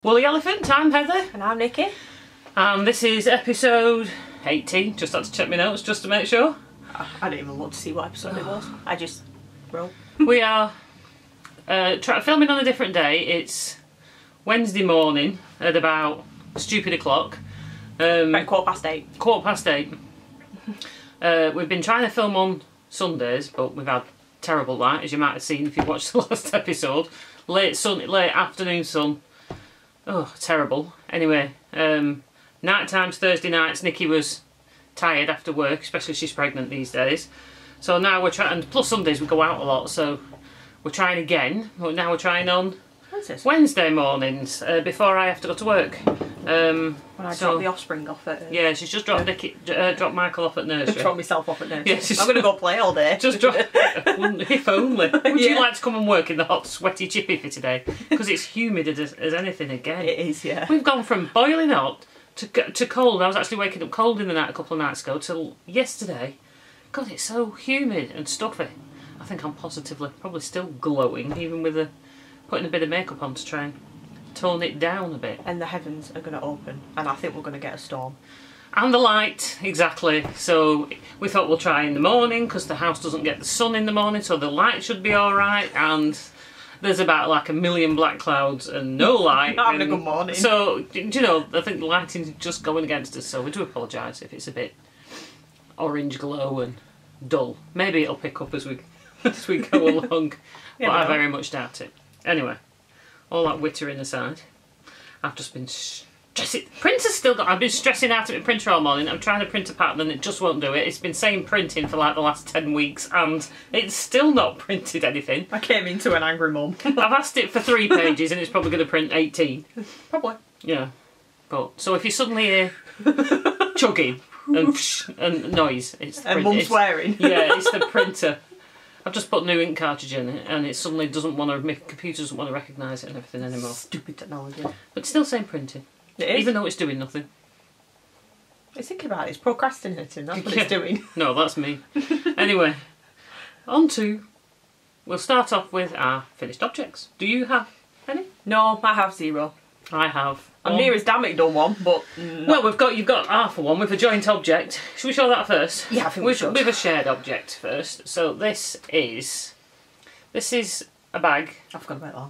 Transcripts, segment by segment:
Woollyelephant, I'm Heather. And I'm Nikki. And this is episode 18. Just had to check my notes just to make sure. I didn't even look to see what episode it was. I just wrote. We are filming on a different day. It's Wednesday morning at about stupid o'clock. About 8:15. 8:15. We've been trying to film on Sundays, but we've had terrible light, as you might have seen if you watched the last episode. Late afternoon sun. Oh, terrible. Anyway, night times, Thursday nights, Nikki was tired after work, especially she's pregnant these days. So now we're trying, and plus Sundays we go out a lot, so we're trying again. But now we're trying on Wednesday mornings, before I have to go to work. When I drop the offspring off at... Yeah, she's just dropped dropped Michael off at nursery. Drop myself off at nursery. Yeah, I'm going to go play all day. Just drop... if only. Would you like to come and work in the hot, sweaty chippy for today? Because it's humid as anything again. It is, yeah. We've gone from boiling hot to cold. I was actually waking up cold in the night a couple of nights ago till yesterday. God, it's so humid and stuffy. I think I'm positively probably still glowing, even with putting a bit of makeup on to try and tone it down a bit. And the heavens are going to open, and I think we're going to get a storm. And the light, exactly. So we thought we'll try in the morning because the house doesn't get the sun in the morning, so the light should be all right. And there's about like a million black clouds and no light. Not having a good morning. So, do you know, I think the lighting's just going against us, so we do apologise if it's a bit orange glow and dull. Maybe it'll pick up as we go along, but I very much doubt it. Anyway, all that wittering aside, I've just been stressing. Printer's still got. I've been stressing out at my printer all morning. I'm trying to print a pattern and it just won't do it. It's been saying printing for like the last 10 weeks and it's still not printed anything. I came into an angry mum. I've asked it for 3 pages and it's probably going to print 18. Probably. Yeah. But so if you suddenly hear chugging and noise, it's the and mum swearing. Yeah, it's the printer. I've just put new ink cartridge in it and it suddenly doesn't want to, my computer doesn't want to recognise it and everything anymore. Stupid technology. But it's still saying printing. It is. Even though it's doing nothing. It's thinking about it, it's procrastinating, that's what it's doing. No, that's me. Anyway, we'll start off with our finished objects. Do you have any? No, I have 0. I have. I'm near as damn it done one, but... Well, you've got half of one with a joint object. Should we show that first? Yeah, I think we should. With a shared object first. So this is a bag. I forgot about that.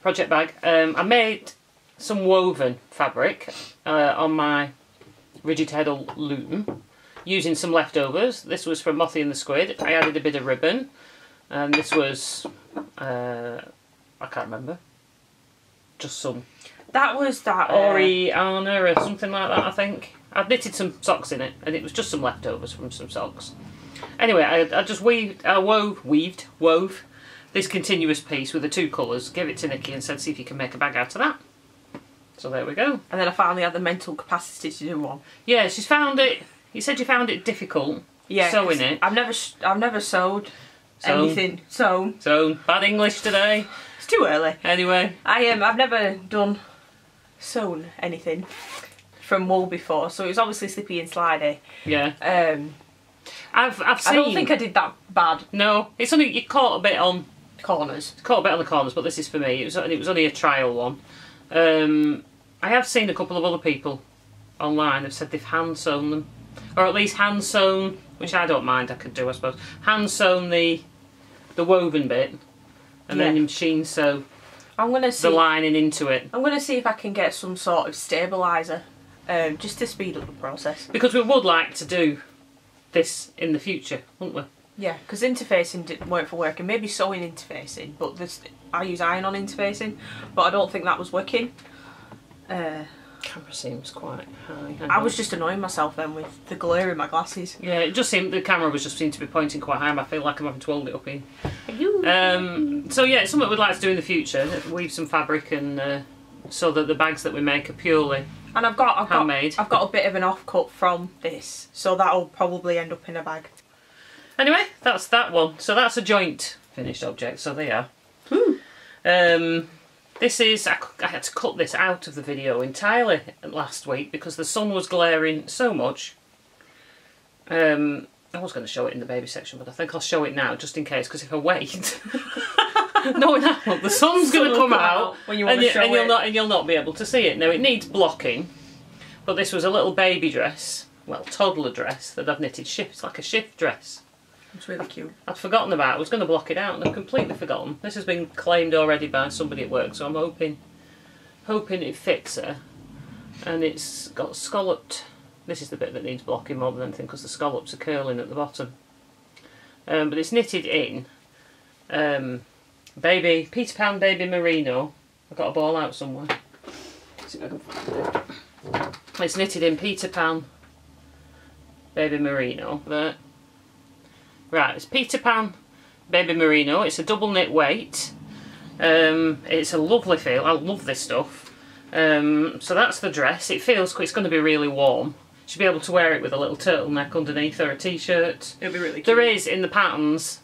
Project bag. I made some woven fabric on my rigid heddle loom using some leftovers. This was from Mothie and the Squid. I added a bit of ribbon, and this was I can't remember. Just some. That was that Oriana or something like that, I think. I'd knitted some socks in it, and it was just some leftovers from some socks. Anyway, I just wove this continuous piece with the 2 colours, gave it to Nikki and said, see if you can make a bag out of that. So there we go. And then I finally had the mental capacity to do one. Yeah, she's found it. You said you found it difficult. Yeah, sewing it. I've never sewed anything. Sewn. Bad English today. It's too early. Anyway, I've never sewn anything from wool before, so it was obviously slippy and slidey. Yeah. I've seen. I don't think I did that bad. No, it's only you caught a bit on corners. Caught a bit on the corners, but this is for me. It was only a trial one. I have seen a couple of other people online have said they've hand sewn them, or at least hand sewn, which I don't mind. I could do, I suppose. Hand sewn the woven bit, and then machine sew. I'm gonna see the lining into it. I'm gonna see if I can get some sort of stabiliser, just to speed up the process. Because we would like to do this in the future, wouldn't we? Yeah, because interfacing didn't work for work, and maybe sewing interfacing, but I use iron-on interfacing, but I don't think that was working. Camera seems quite high. I was just annoying myself then with the glare in my glasses. Yeah, it just seemed the camera seemed to be pointing quite high. I feel like I'm having to hold it up here. So yeah, it's something we'd like to do in the future. Weave some fabric and so that the bags that we make are purely handmade. I've got a bit of an offcut from this, so that'll probably end up in a bag. Anyway, that's that one. So that's a joint finished object. So they are. This is, I had to cut this out of the video entirely last week because the sun was glaring so much. I was going to show it in the baby section, but I think I'll show it now just in case, because if I wait knowing that look, the sun's going to come out when you want to show it. And you'll not be able to see it. Now it needs blocking, but this was a little baby dress, well, toddler dress that I've knitted shift. It's like a shift dress. It's really cute. I'd forgotten about it. I was going to block it out and I've completely forgotten. This has been claimed already by somebody at work, so I'm hoping it fits her. And it's got scalloped. This is the bit that needs blocking more than anything because the scallops are curling at the bottom. But it's knitted in Peter Pan baby merino. I've got a ball out somewhere. Let's see if I can find it. It's knitted in Peter Pan baby merino. There. Right, it's Peter Pan baby merino. It's a double knit weight. It's a lovely feel. I love this stuff. So that's the dress. It feels it's going to be really warm. Should be able to wear it with a little turtleneck underneath or a t-shirt. It'll be really cute. There is in the patterns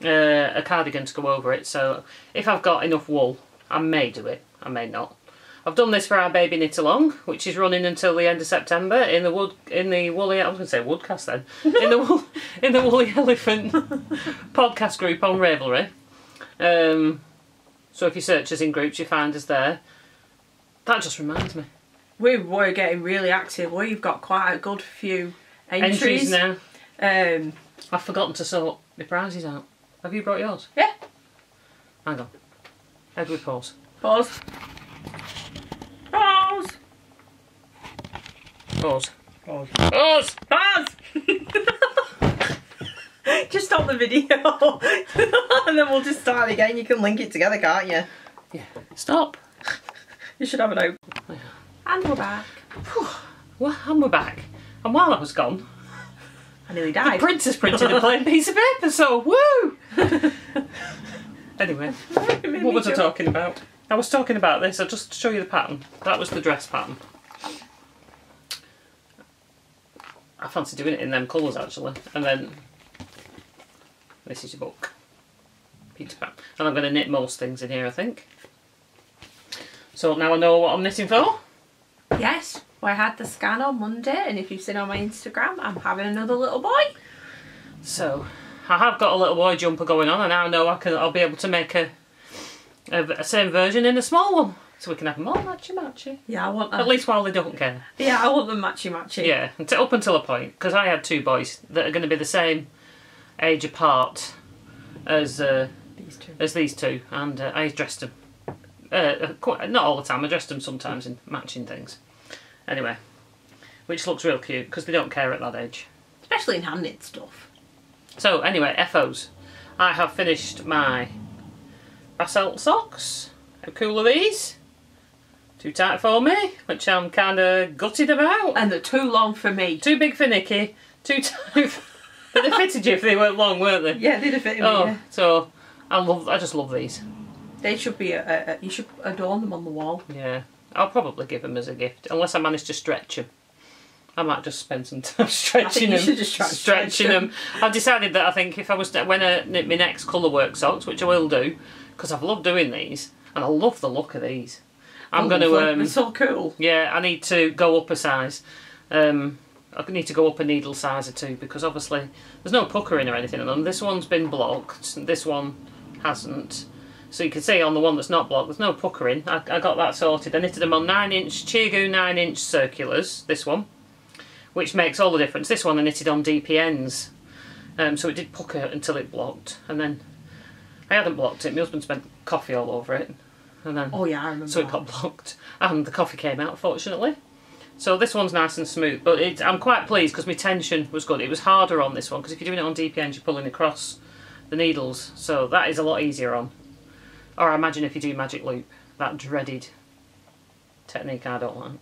a cardigan to go over it, so if I've got enough wool, I may do it. I may not. I've done this for our baby knit along, which is running until the end of September in the Woolly. I was going to say Woodcast then. in the Woollyelephant podcast group on Ravelry. So if you search us in groups, you find us there. That just reminds me. We're getting really active. We've got quite a good few entries now. I've forgotten to sort my prizes out. Have you brought yours? Yeah. Hang on. How do we pause? Pause. Pause. Pause. Pause. Pause. Pause. Just stop the video and then we'll just start again. You can link it together, can't you? Yeah. Stop. You should have it out. Yeah. And we're back. Well, and we're back. And while I was gone, I nearly died. the princess printed a plain piece of paper, so woo! Anyway, what was I talking about? I was talking about this. I'll just show you the pattern. That was the dress pattern. I fancy doing it in them colours actually. And then this is your book, Peter Pan. And I'm going to knit most things in here, I think. So now I know what I'm knitting for. Yes, well, I had the scan on Monday, and if you've seen on my Instagram, I'm having another little boy. So I have got a little boy jumper going on, and now I know I'll be able to make a same version in a small one, so we can have them all matchy matchy. Yeah, I want. At least while they don't care. Yeah, I want them matchy matchy. Yeah, up until a point, because I had two boys that are going to be the same age apart as these two, and I dressed them. Not all the time, I dressed them sometimes in matching things. Anyway, which looks real cute because they don't care at that age. Especially in hand knit stuff. So anyway, FOs. I have finished my basalt socks. How cool are these? Too tight for me, which I'm kind of gutted about. And they're too long for me. Too big for Nikki, too tight. But they fitted you if they weren't long, weren't they? Yeah, they'd have fitted me, yeah. So I just love these. They should be, you should adorn them on the wall. Yeah, I'll probably give them as a gift, unless I manage to stretch them. I might just spend some time stretching them. You should just try stretching them. I've decided that I think if I was when I knit my next colourwork socks, which I will do, because I've loved doing these, and I love the look of these. I'm going to. They're so cool. Yeah, I need to go up a size. I need to go up a needle size or two because obviously there's no puckering or anything on them. This one's been blocked. This one hasn't. So you can see on the one that's not blocked, there's no puckering. I got that sorted. I knitted them on 9-inch Chiagu 9-inch circulars, this one, which makes all the difference. This one I knitted on DPNs, so it did pucker until it blocked, and then I hadn't blocked it. My husband spent coffee all over it, and then oh yeah, I remember. So it got blocked, and the coffee came out, fortunately. So this one's nice and smooth, but I'm quite pleased because my tension was good. It was harder on this one because if you're doing it on DPNs, you're pulling across the needles, so that is a lot easier on. Or I imagine if you do magic loop, that dreaded technique I don't like.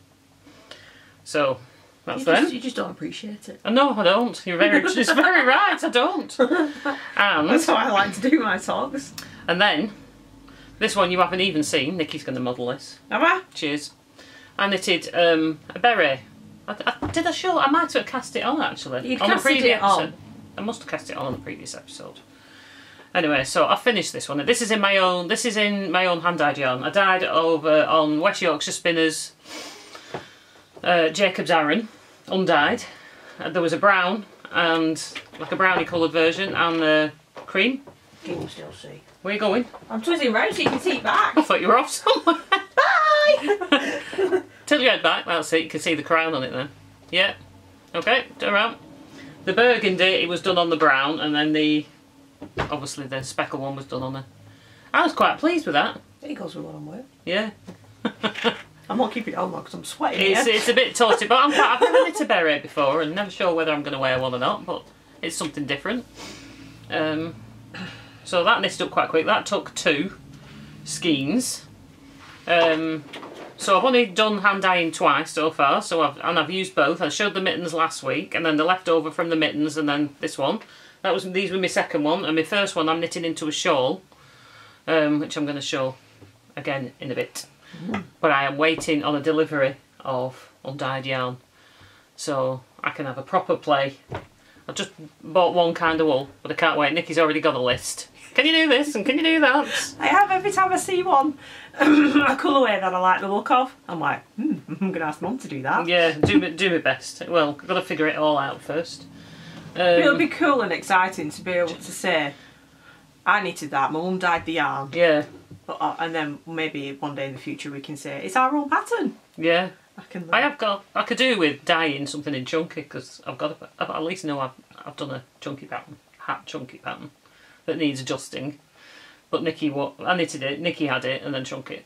So that's them. You just don't appreciate it. No, I don't. You're it's very right. I don't. And that's how I like to do my socks. And then this one you haven't even seen. Nikki's going to model this. Have I? Cheers. I knitted a beret. Did I show? I might have cast it on actually. You'd on the casted previous it on. episode. I must have cast it on the previous episode. Anyway, so I finished this one. This is in my own hand-dyed yarn. I dyed over on West Yorkshire Spinners Jacob's Aran, undyed. There was a brown and like a brownie coloured version and cream. Can you still see? Where are you going? I'm twisting round so you can see it back. I thought you were off somewhere. Bye! Tilt your head back, that's it, you can see the crown on it then. Yeah. Okay, turn around. The burgundy, it was done on the brown, and then obviously the speckle one was done on the... I was quite pleased with that. It goes with what I'm wearing. Yeah. I'm not keeping it on though because I'm sweating. It's a bit taughty, but I've never knit a beret before and never sure whether I'm going to wear one or not, but it's something different. So that knitted up quite quick. That took 2 skeins. So I've only done hand dyeing twice so far, I've used both. I showed the mittens last week, and then the leftover from the mittens, and then this one. These were my second one, and my first one I'm knitting into a shawl, which I'm going to show again in a bit. But I am waiting on a delivery of undyed yarn, so I can have a proper play. I've just bought one kind of wool, but I can't wait. Nikki's already got a list. Can you do this and can you do that? I have every time I see one. A colourway that I like the look of. I'm like, I'm going to ask Mum to do that. Yeah, do my best. Well, I've got to figure it all out first. It'll be cool and exciting to be able to say, I knitted that, my mum dyed the yarn. Yeah. And then maybe one day in the future we can say, it's our own pattern. Yeah. I could do with dyeing something in chunky, because I at least know I've done a chunky pattern, chunky pattern, that needs adjusting. But I knitted it, Nikki had it, and then shrunk it.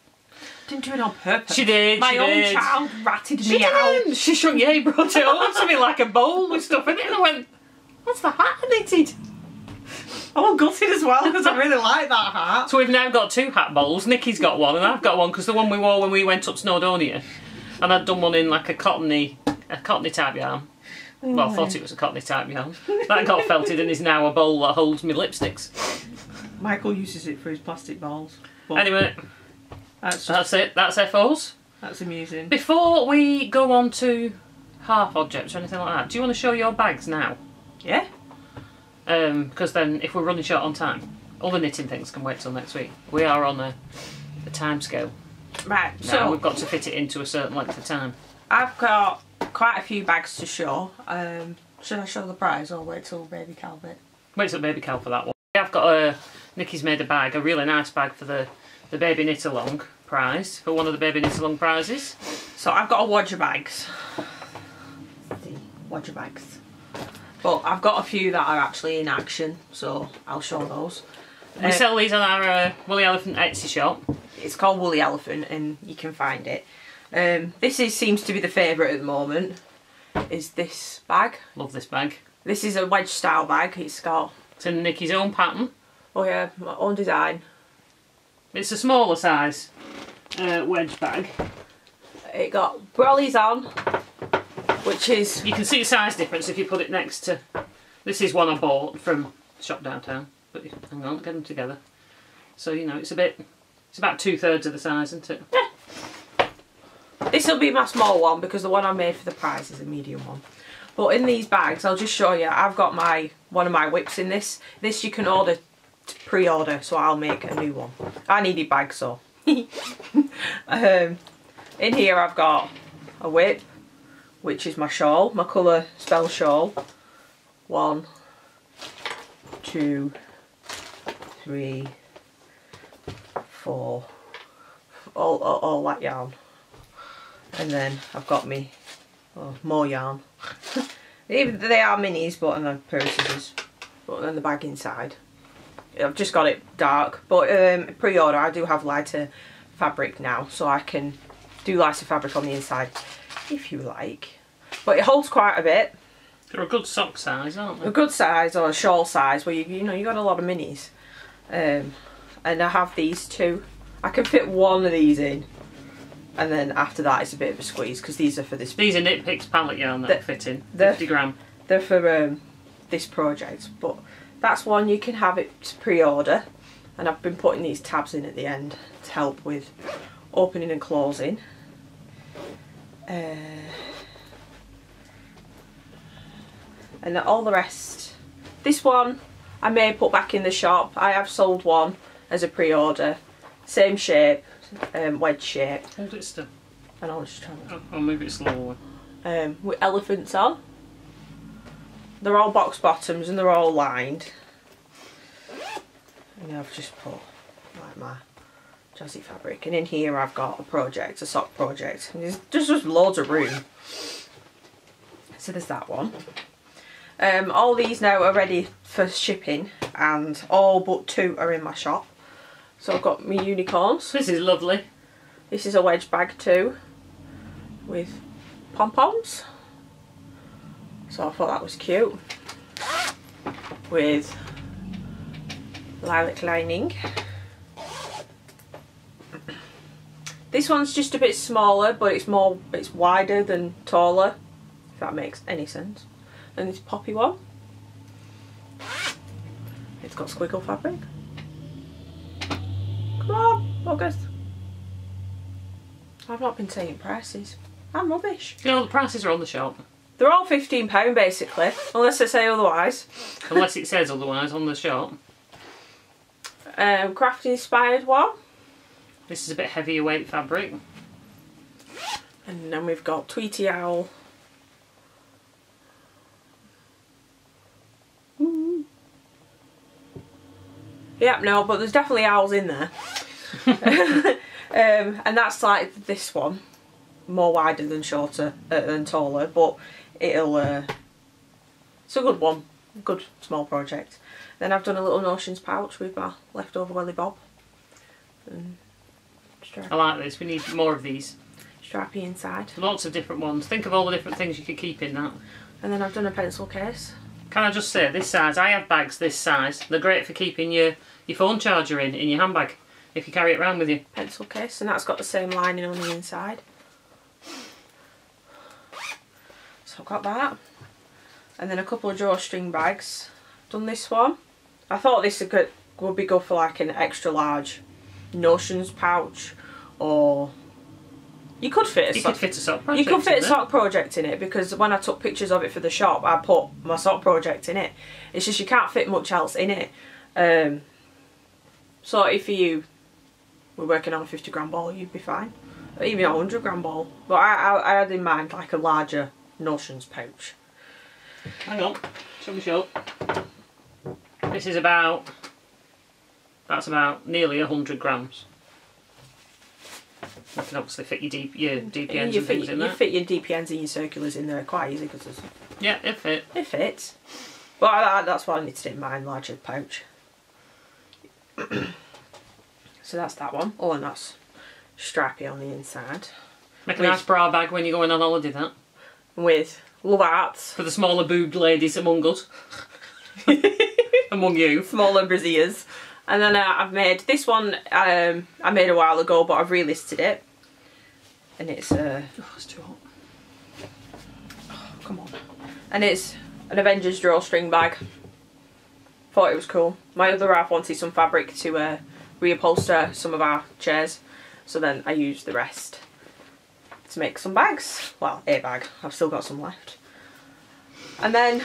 Didn't do it on purpose. She did. My own child ratted me out. She shrunk. Yeah, he brought it over to me like a bowl with stuff in it, and I went, "What's the hat I knitted?" I'm gutted as well because I really like that hat. So we've now got 2 hat bowls. Nikki's got one, and I've got one because the one we wore when we went up Snowdonia, and I'd done one in like a cottony type yarn. Well, I thought it was a cottony type yarn. That got felted and is now a bowl that holds my lipsticks. Michael uses it for his plastic bowls. Anyway, that's it. That's FOs. That's amusing. Before we go on to half objects or anything like that, do you want to show your bags now? Yeah. Because then if we're running short on time, all the knitting things can wait till next week. We are on a time scale. Right, now, so we've got to fit it into a certain length of time. I've got quite a few bags to show. Should I show the prize or wait till baby Cal bit? Wait till baby Cal for that one. I've got Nikki's made a bag, a really nice bag for the baby knit along prize, for one of the baby knit along prizes. So I've got a wadger bags. The wadger bags. But I've got a few that are actually in action, so I'll show those. We sell these on our Woollyelephant Etsy shop. It's called Woollyelephant and you can find it. This seems to be the favourite at the moment, is this bag. Love this bag. This is a wedge style bag. It's in Nikki's own pattern. Oh yeah, my own design. It's a smaller size wedge bag. It got brollies on, which is... You can see the size difference if you put it next to... This is one I bought from shop downtown. But hang on, get them together. So, you know, it's about 2/3 of the size, isn't it? Yeah. This will be my small one because the one I made for the prize is a medium one. But in these bags, I'll just show you, I've got one of my WIPS in this. This you can order to pre-order, so I'll make a new one. I needed bags, so. In here I've got a WIP, which is my shawl, my colour spell shawl. 1, 2, 3, 4, all that yarn. And then I've got more yarn. Even they are minis, but and a pair of scissors. But then the bag inside. I've just got it dark, but pre-order I do have lighter fabric now, so I can do lighter fabric on the inside if you like. But it holds quite a bit. They're a good sock size, aren't they? A good size, or a shawl size, where you know you got a lot of minis. And I have these 2. I can fit one of these in, and then after that it's a bit of a squeeze because these are for this. These are Knit Picks pallet yarn that fit in, 50 gram. They're for this project, but that's one you can have it to pre-order, and I've been putting these tabs in at the end to help with opening and closing. And all the rest. This one I may put back in the shop. I have sold one as a pre-order. Same shape, wedge shape. Hold it still. And I was just trying to... I'll move it slower. With elephants on. They're all box bottoms and they're all lined. And I've just put like my jazzy fabric, and in here I've got a project, a sock project, and there's just loads of room. So there's that one. All these now are ready for shipping, and all but 2 are in my shop. So I've got my unicorns. This is lovely. This is a wedge bag too, with pom-poms. So I thought that was cute. With lilac lining. This one's just a bit smaller, but it's wider than taller, if that makes any sense. And this poppy one, it's got squiggle fabric. Come on, August. I've not been saying prices. I'm rubbish. You know, the prices are on the shop. They're all £15 basically, unless I say otherwise. Unless it says otherwise on the shop. Craft inspired one. This is a bit heavier weight fabric. And then we've got Tweety Owl. Yep, no, but there's definitely owls in there. And that's like this one, more wider than shorter than taller, but it'll it's a good one, good small project. Then I've done a little notions pouch with my leftover welly bob. And I like this. We need more of these. Strappy inside. Lots of different ones. Think of all the different things you could keep in that. And then I've done a pencil case. Can I just say, this size, I have bags this size. They're great for keeping your phone charger in your handbag, if you carry it around with you. Pencil case, and that's got the same lining on the inside. So I've got that. And then a couple of drawstring bags. Done this one. I thought this would be good for like an extra large notions pouch, or you could fit a sock project. You could fit a sock project in it, because when I took pictures of it for the shop, I put my sock project in it. It's just you can't fit much else in it. So if you were working on a 50 gram ball, you'd be fine. Or even a 100 gram ball. But I had in mind like a larger notions pouch. Hang on, show me show. This is about, that's about nearly 100 grams. You can obviously fit your DPNs and things in there. You fit your DPNs and your circulars in there quite easy, because yeah, it fits. It fits. But that's what I need to do in my larger pouch. So that's that one. Oh, and that's strappy on the inside. Make a nice bra bag when you're going on holiday, that. With love arts. For the smaller boobed ladies among us. Among you. Smaller brassiers. And then I've made this one, I made a while ago, but I've relisted it. And it's oh, it's too hot. Oh, come on. And it's an Avengers drawstring bag. Thought it was cool. My other half wanted some fabric to reupholster some of our chairs, so then I used the rest to make some bags. Well, a bag. I've still got some left. And then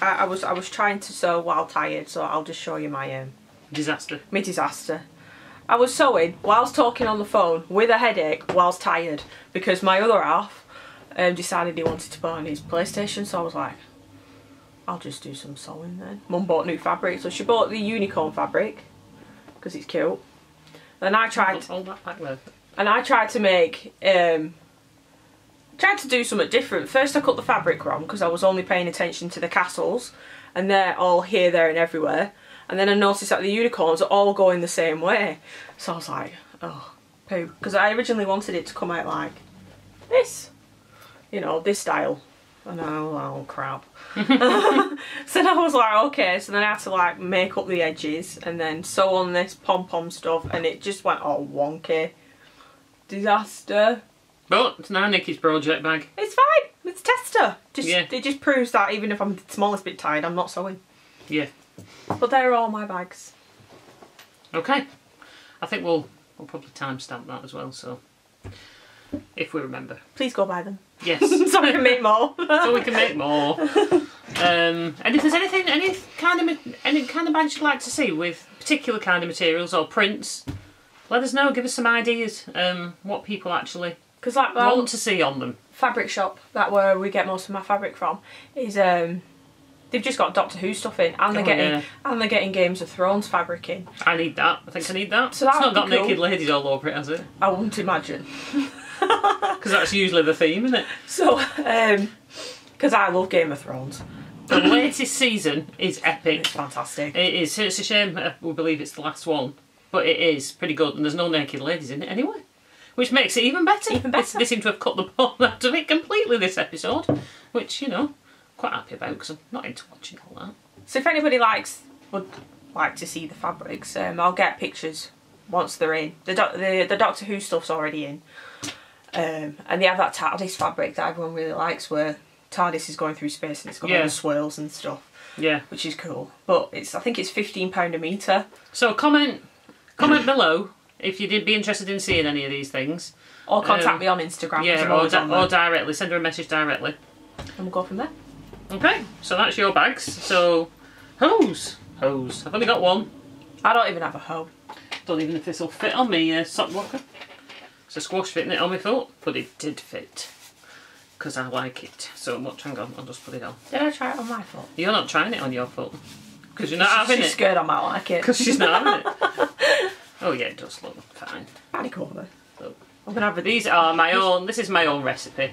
I was trying to sew while tired, so I'll just show you my disaster. My disaster. I was sewing whilst talking on the phone with a headache whilst tired, because my other half decided he wanted to put on his PlayStation, so I was like, I'll just do some sewing then. Mum bought new fabric, so she bought the unicorn fabric because it's cute. Then I tried. Hold that back there. And I tried to make, tried to do something different. First I cut the fabric wrong because I was only paying attention to the castles, and they're all here, there and everywhere. And then I noticed that the unicorns are all going the same way. So I was like, oh, poo. Because I originally wanted it to come out like this. You know, this style. And oh crap. So then I was like, okay, so then I had to like make up the edges and then sew on this pom-pom stuff, and it just went all wonky. Disaster. But it's now Nikki's project bag. It's fine. It's a tester. Yeah. It just proves that even if I'm the smallest bit tired, I'm not sewing. Yeah. But they're all my bags. Okay. I think we'll probably timestamp that as well, so if we remember. Please go buy them. Yes. So we can make more. So we can make more. And if there's anything, any kind of bags you'd like to see with particular kind of materials or prints, let us know. Give us some ideas. What people actually want to see on them. Fabric shop, that where we get most of my fabric from, is They've just got Doctor Who stuff in, and they're getting Games of Thrones fabric in. I need that. I think I need that. So it's not got cool. naked ladies all over it, has it? I wouldn't imagine. Because that's usually the theme, isn't it? So, because I love Game of Thrones. The latest season is epic. It's fantastic. It is. It's a shame we believe it's the last one, but it is pretty good, and there's no naked ladies in it anyway, which makes it even better. Even better. They seem to have cut the ball out of it completely this episode, which, you know, quite happy about because I'm not into watching all that. So if anybody would like to see the fabrics, I'll get pictures once they're in. The Doctor Who stuff's already in, and they have that TARDIS fabric that everyone really likes, where TARDIS is going through space and it's got all the swirls and stuff. Yeah, which is cool. But I think it's £15 a metre. So comment below if you did be interested in seeing any of these things, or contact me on Instagram. Yeah, or directly send her a message directly, and we'll go from there. Okay, so that's your bags. So hose. I've only got one. I don't even have a hoe. Don't even know if this will fit on me sock locker. It's a squash fitting it on my foot, but it did fit. Because I like it so much. Hang on, I'll just put it on. Did I try it on my foot? You're not trying it on your foot. Because you're not having it. She's scared I might like it. Because she's not having it. Oh yeah, it does look fine. Pretty cool though. So, I'm gonna have these are my own. This is my own recipe.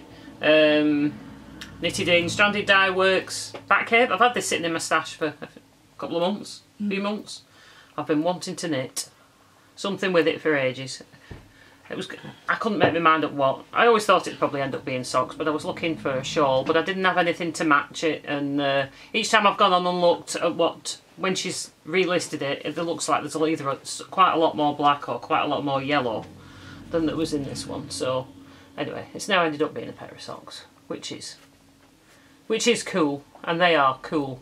Knitted in Stranded Dye Works Bat Cave. I've had this sitting in my stash for a couple of months, few months. I've been wanting to knit something with it for ages. I couldn't make my mind up what. I always thought it'd probably end up being socks, but I was looking for a shawl, but I didn't have anything to match it. And each time I've gone on and looked at when she's relisted it, it looks like there's either quite a lot more black or quite a lot more yellow than there was in this one. So anyway, it's now ended up being a pair of socks, which is cool, and they are cool.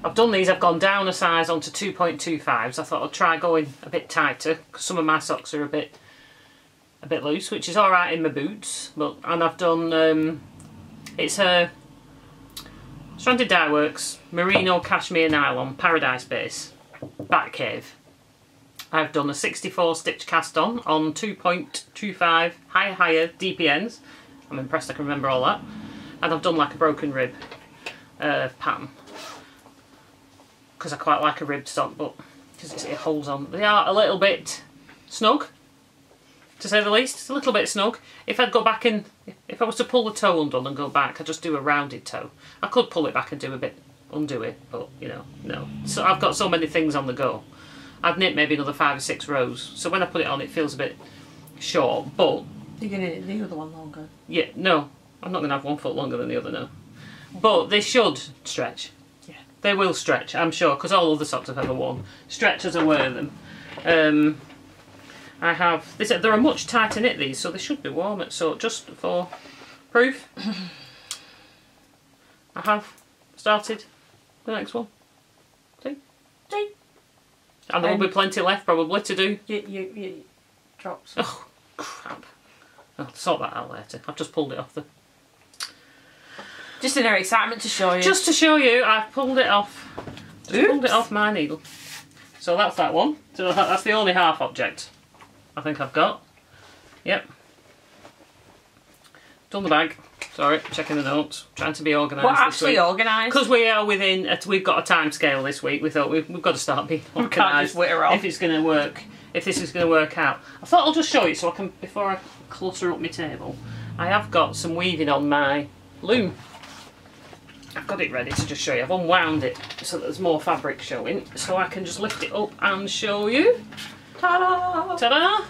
I've done these. I've gone down a size onto 2.25s. I thought I'd try going a bit tighter because some of my socks are a bit loose, which is alright in my boots. And I've done, it's a Stranded Dye Works Merino Cashmere Nylon Paradise Base Bat Cave. I've done a 64 stitch cast on 2.25 higher DPNs. I'm impressed I can remember all that. And I've done like a broken rib pattern. Because I quite like a ribbed sock, but because it holds on. They are a little bit snug, to say the least. It's a little bit snug. If I'd go back and, if I was to pull the toe undone and go back, I'd just do a rounded toe. I could pull it back and undo it, but you know, no. So I've got so many things on the go. I've knit maybe another 5 or 6 rows. So when I put it on, it feels a bit short, but... You're going to knit the other one longer? Yeah, no. I'm not going to have one foot longer than the other, no. But they should stretch. Yeah. They will stretch, I'm sure, because all other socks I've ever worn stretch as I wear them. I have this. There are much tighter knit these, so they should be warm. So just for proof, I have started the next one. See? And there will be plenty left probably to do. You drops. Oh crap! I'll sort that out later. I've just pulled it off the. Just in their excitement to show you. Just to show you, I've pulled it off. Just pulled it off my needle. So that's that one. So that's the only half object I think I've got. Yep. Done the bag. Sorry, checking the notes. Trying to be organised. What actually organised? Because we are within. We've got a time scale this week. We thought we've got to start being organised if it's going to work. If this is going to work out. I thought I'll just show you so I can, before I clutter up my table. I have got some weaving on my loom. I've got it ready to just show you. I've unwound it so that there's more fabric showing, so I can just lift it up and show you. Ta-da! Ta-da!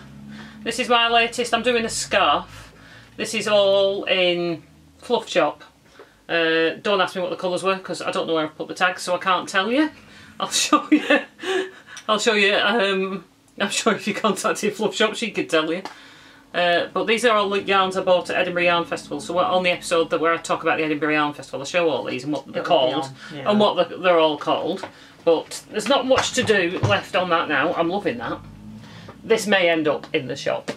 This is my latest. I'm doing a scarf. This is all in Fluff Shop. Don't ask me what the colours were because I don't know where I've put the tags, so I can't tell you. I'll show you. I'll show you. I'm sure if you contacted Fluff Shop, she could tell you. But these are all yarns I bought at Edinburgh Yarn Festival. So on the episode where I talk about the Edinburgh Yarn Festival, I show all these and what they're called and what they're all called. But there's not much to do left on that now. I'm loving that. This may end up in the shop.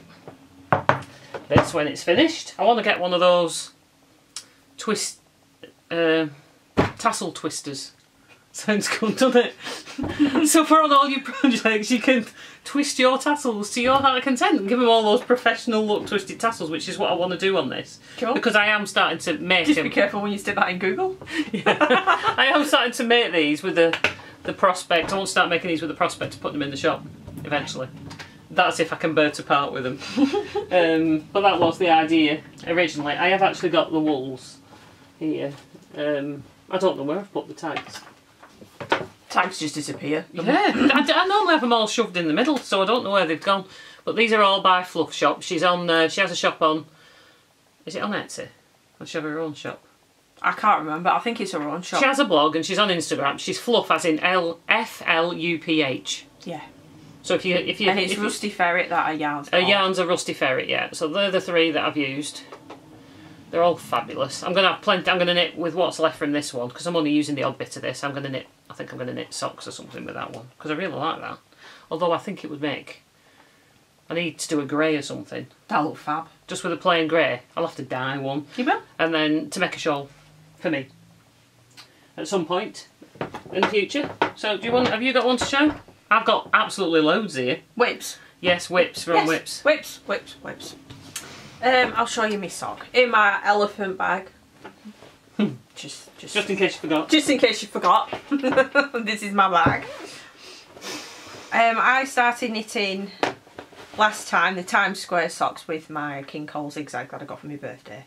This when it's finished. I want to get one of those tassel twisters. Sounds good, doesn't it? So for on all your projects, you can twist your tassels to your heart content and give them all those professional look twisted tassels, which is what I want to do on this. Cool. Because I am starting to make Just them. be careful when you stick that in Google. Yeah. I am starting to make these with the prospect. I want to start making these with the prospect to put them in the shop eventually. That's if I can bear to part with them. But that was the idea originally. I have actually got the wools here. I don't know where I've put the tags. Tags just disappear. Yeah, I normally have them all shoved in the middle, so I don't know where they've gone. But these are all by Fluff Shop. She's on. She has a shop on. Is it on Etsy? Or does she have her own shop? I can't remember. I think it's her own shop. She has a blog and she's on Instagram. She's Fluff, as in FLUPH. Yeah. So if you and it's Rusty Ferret that are yarns. Yarn's a Rusty Ferret, yeah. So they're the three that I've used. They're all fabulous. I'm gonna have plenty. I'm gonna knit with what's left from this one because I'm only using the odd bit of this. I'm gonna knit. I think I'm gonna knit socks or something with that one because I really like that. Although I think it would make. I need to do a grey or something. That'll look fab. Just with a plain grey. I'll have to dye one. You will. And then to make a shawl for me at some point in the future. So do you want? Have you got one to show? I've got absolutely loads here. WIPS. Yes, WIPS from WIPS. WIPS. I'll show you my sock in my elephant bag. just in case you forgot. Just in case you forgot. This is my bag. I started knitting last time the Times Square socks with my King Cole zigzag that I got for my birthday,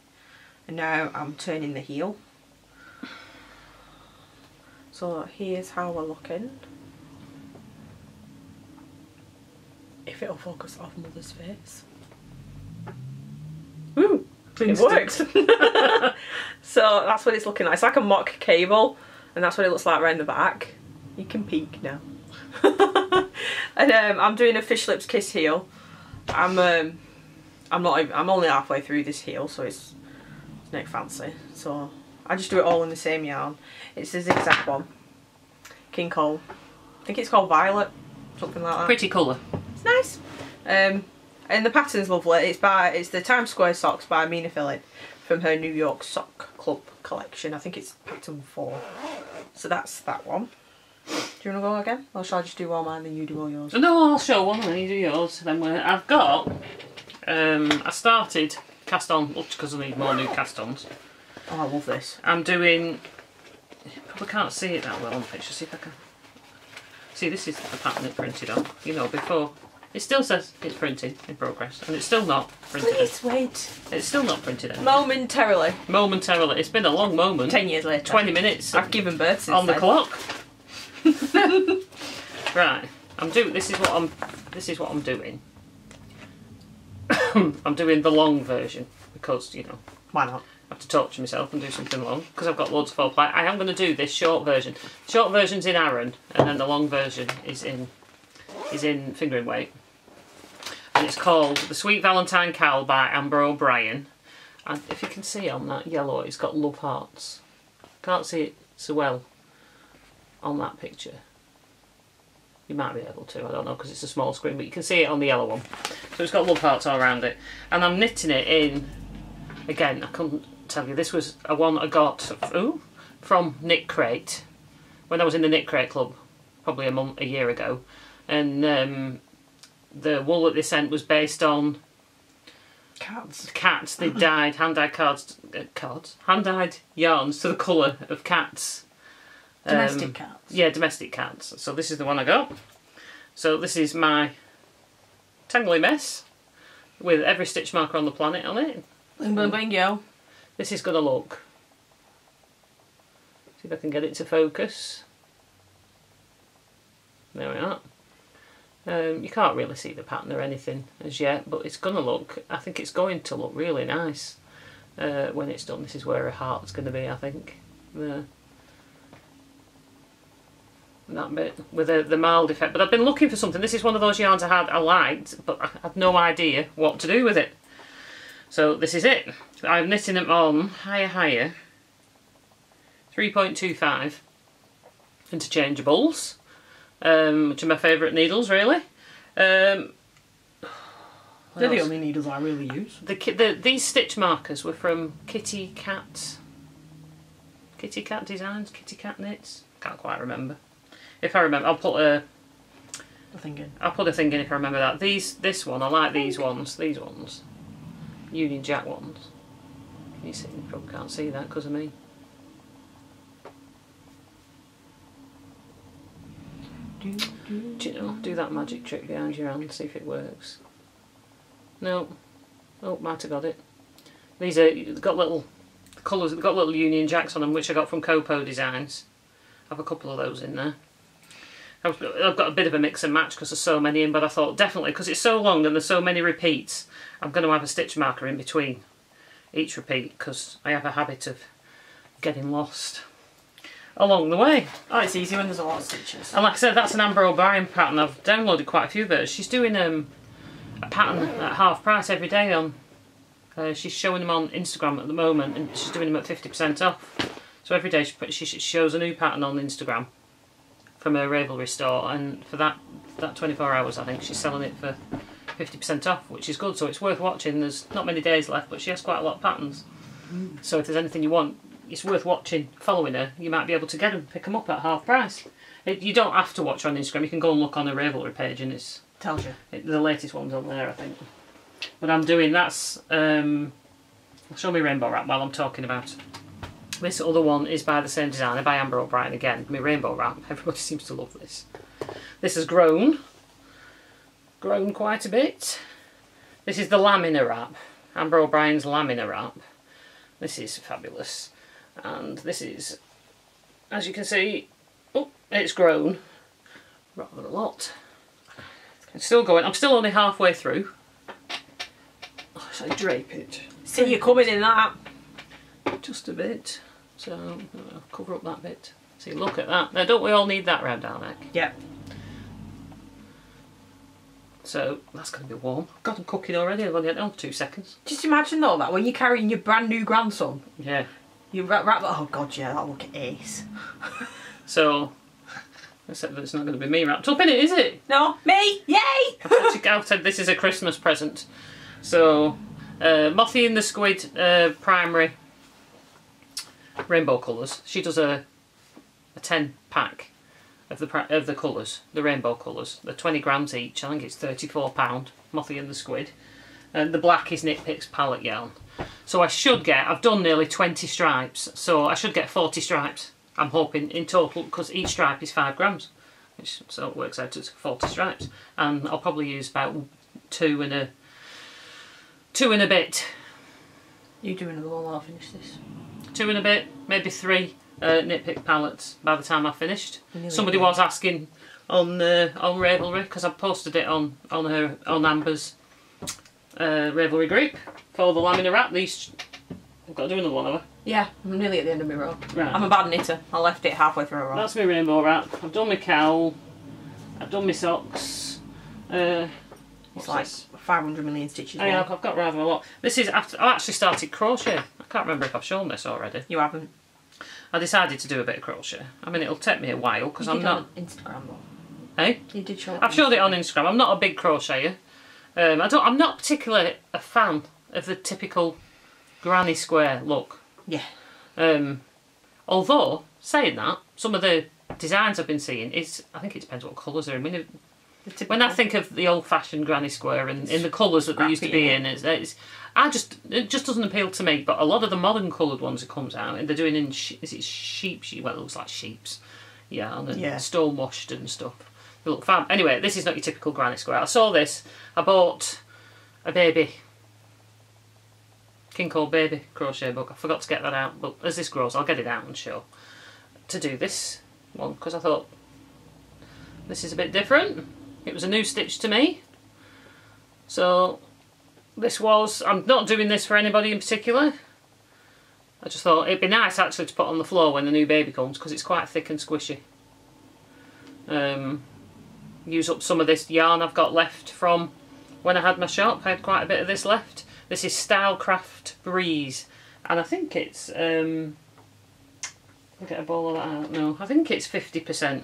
and now I'm turning the heel. So here's how we're looking. If it'll focus off Mother's face. Woo! It works! So that's what it's looking like. It's like a mock cable, and that's what it looks like around the back. You can peek now. And I'm doing a fish lips kiss heel. I'm only halfway through this heel, so it's not fancy. So I just do it all in the same yarn. It's the zigzag one. King Cole. I think it's called Violet, something like that. Pretty colour. It's nice. And the pattern's lovely. It's the Times Square socks by Mina Phillip from her New York Sock Club collection. I think it's pattern 4. So that's that one. Do you want to go again? Or shall I just do all mine and you do all yours? No, I'll show one and then you do yours. Then I've got. I started cast on because I need more new cast ons. Oh, I love this. I'm doing. Probably can't see it that well on the picture. See if I can. See, this is the pattern it printed on. You know, before. It still says it's printing in progress, and it's still not printed. Please wait. It's still not printed in. Momentarily. Momentarily. It's been a long moment. 10 years later. 20 minutes. I've given birth since on the then. clock. Right. This is what I'm doing. I'm doing the long version because, you know, why not? I have to torture myself and do something long because I've got loads of full play. I am going to do this short version. Short version's in Aran, and then the long version is in fingering weight. And it's called The Sweet Valentine Cowl by Amber O'Brien. And if you can see on that yellow, it's got love hearts. Can't see it so well on that picture. You might be able to, I don't know, because it's a small screen, but you can see it on the yellow one. So it's got love hearts all around it. And I'm knitting it in, again, I couldn't tell you, this was a one I got from Knit Crate, when I was in the Knit Crate Club, probably a year ago. And the wool that they sent was based on cats. They dyed hand-dyed hand-dyed yarns to the colour of cats. Domestic cats. Yeah, domestic cats. So this is the one I got. So this is my tangly mess with every stitch marker on the planet on it. Bling bling bling yo. This is gonna look. See if I can get it to focus. There we are. You can't really see the pattern or anything as yet, but it's gonna look. I think it's going to look really nice when it's done. This is where a heart's going to be, I think. That bit with the mild effect. But I've been looking for something. This is one of those yarns I liked, but I had no idea what to do with it. So this is it. I'm knitting them on higher 3.25 interchangeables. Which are my favourite needles, really. They're the only needles I really use. These stitch markers were from Kitty Cat Designs, Kitty Cat Knits. Can't quite remember. If I remember, I'll put a thing in. I'll put a thing in if I remember that. This one, I like these ones. These ones. Union Jack ones. Can you see? You probably can't see that because of me. Do that magic trick behind your hand, see if it works. No. Oh, might have got it. These are got little colours. They've got little Union Jacks on them, which I got from Copo Designs. I have a couple of those in there. I've got a bit of a mix and match because there's so many in, but I thought definitely because it's so long and there's so many repeats, I'm going to have a stitch marker in between each repeat because I have a habit of getting lost along the way. Oh, it's easy when there's a lot of stitches. And like I said, that's an Amber O'Brien pattern. I've downloaded quite a few of hers. She's doing a pattern at half price every day on. She's showing them on Instagram at the moment, and she's doing them at 50% off. So every day she shows a new pattern on Instagram from her Ravelry store, and for that 24 hours I think she's selling it for 50% off, which is good, so it's worth watching. There's not many days left, but she has quite a lot of patterns. So if there's anything you want, it's worth watching, following her. You might be able to get them, pick them up at half price. You don't have to watch her on Instagram, you can go and look on her Ravelry page and it tells you. The latest one's on there, I think. But I'm doing, that's, I'll show me Rainbow Wrap while I'm talking about it. This other one is by the same designer, by Amber O'Brien again. My Rainbow Wrap, everybody seems to love this. This has grown quite a bit. This is the Lamina Wrap, Amber O'Brien's Lamina Wrap. This is fabulous. And this is, as you can see, oh, it's grown rather a lot. It's still going, I'm still only halfway through. Oh, so I drape it. See you coming in that. Just a bit. So I'll cover up that bit. See, look at that. Now, don't we all need that round our neck? Yep. So that's going to be warm. God, I'm cooking already. I've only had it on 2 seconds. Just imagine though that when you're carrying your brand new grandson. Yeah. You wrap that. Oh God, yeah, that'll look ace. So, except that it's not going to be me wrapped up in it, is it? No, me! Yay! I've said this is a Christmas present. So, Mothy and the Squid primary rainbow colours. She does a 10 pack of the colours, the rainbow colours. They're 20 grams each. I think it's £34. Mothy and the Squid. And the black is Knit Picks palette yarn. So I should get, I've done nearly 20 stripes, so I should get 40 stripes, I'm hoping, in total, because each stripe is 5 grams. So it works out to 40 stripes. And I'll probably use about two and a bit. You do another one while I finish this? 2 and a bit, maybe 3 Knit Pick palettes by the time I've finished. Somebody was asking on Ravelry, because I posted it on Amber's Ravelry group for the Lamina Wrap. These, I've got to do another one, have I? Yeah, I'm nearly at the end of my row. Right. I'm a bad knitter. I left it halfway through a row. That's my Rainbow Wrap. I've done my cowl. I've done my socks. It's like 500 million stitches. I have. I've got rather a lot. This is after I actually started crochet. I can't remember if I've shown this already. You haven't. I decided to do a bit of crochet. I mean, it'll take me a while because I'm not. On Instagram though. Hey? You did show it. I've showed it on Instagram. I'm not a big crocheter. I'm not particularly a fan of the typical granny square look. Yeah. Although saying that, some of the designs I've been seeing I think it depends what colours they're in. When I think of the old-fashioned granny square and in the colours that they used to be in, it just doesn't appeal to me. But a lot of the modern coloured ones that comes out, and they're doing in is it sheep? Well, it looks like sheep's, yeah, and stone washed and stuff. They look fab. Anyway, this is not your typical granny square. I saw this. I bought a baby King Cole baby crochet book. I forgot to get that out, but as this grows, I'll get it out and show to do this one because I thought this is a bit different. It was a new stitch to me. So this was, I'm not doing this for anybody in particular. I just thought it'd be nice actually to put on the floor when the new baby comes because it's quite thick and squishy. Use up some of this yarn I've got left from when I had my shop. I had quite a bit of this left. This is Stylecraft Breeze and I think it's, I'll get a ball of that out. No, I think it's 50%.